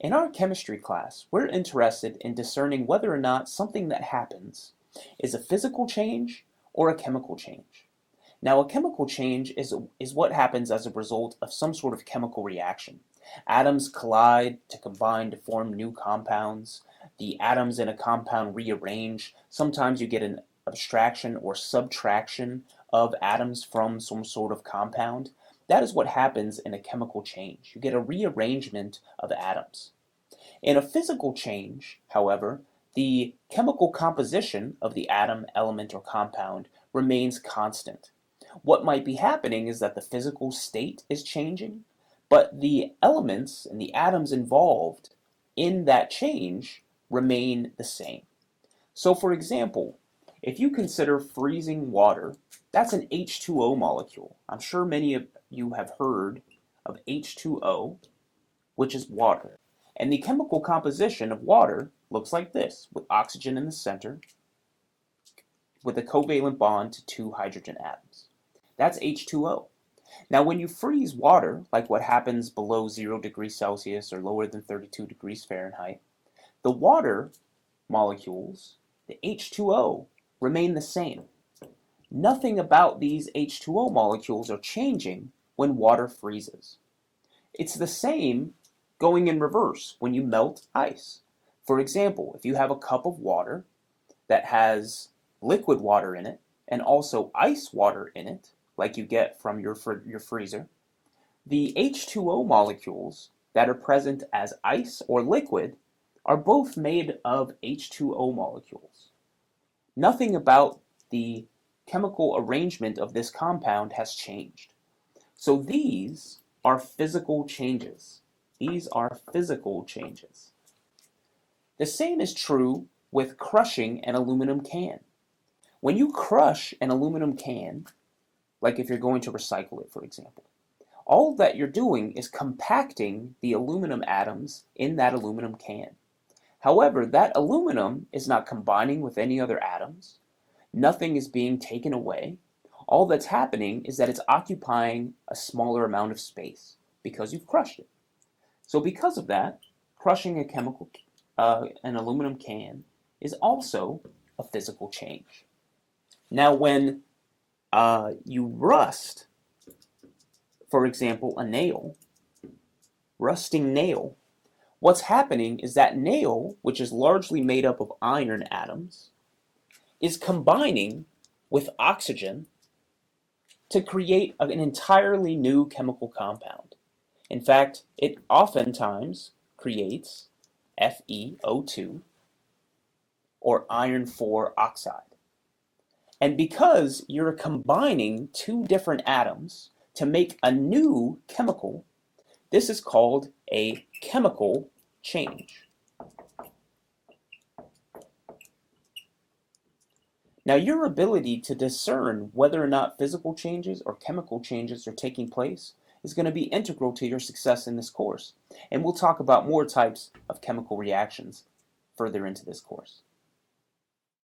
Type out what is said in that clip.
In our chemistry class, we're interested in discerning whether or not something that happens is a physical change or a chemical change. Now, a chemical change is what happens as a result of some sort of chemical reaction. Atoms collide to combine to form new compounds. The atoms in a compound rearrange. Sometimes you get an abstraction or subtraction of atoms from some sort of compound. That is what happens in a chemical change. You get a rearrangement of atoms. In a physical change, however, the chemical composition of the atom, element, or compound remains constant. What might be happening is that the physical state is changing, but the elements and the atoms involved in that change remain the same. So for example, if you consider freezing water, that's an H2O molecule. I'm sure many of you have heard of H2O, which is water. And the chemical composition of water looks like this, with oxygen in the center, with a covalent bond to two hydrogen atoms. That's H2O. Now when you freeze water, like what happens below 0 degrees Celsius or lower than 32 degrees Fahrenheit, the water molecules, the H2O, remain the same. Nothing about these H2O molecules are changing when water freezes. It's the same going in reverse when you melt ice. For example, if you have a cup of water that has liquid water in it and also ice water in it, like you get from your freezer, the H2O molecules that are present as ice or liquid are both made of H2O molecules. Nothing about the chemical arrangement of this compound has changed. So these are physical changes. These are physical changes. The same is true with crushing an aluminum can. When you crush an aluminum can, like if you're going to recycle it, for example, all that you're doing is compacting the aluminum atoms in that aluminum can. However, that aluminum is not combining with any other atoms. Nothing is being taken away. All that's happening is that it's occupying a smaller amount of space because you've crushed it. So because of that, crushing an aluminum can is also a physical change. Now when you rust, for example, a nail, rusting nail, what's happening is that nail, which is largely made up of iron atoms, is combining with oxygen to create an entirely new chemical compound. In fact, it oftentimes creates FeO2, or iron 4 oxide. And because you're combining two different atoms to make a new chemical, this is called a chemical change. Now, your ability to discern whether or not physical changes or chemical changes are taking place is going to be integral to your success in this course. And we'll talk about more types of chemical reactions further into this course.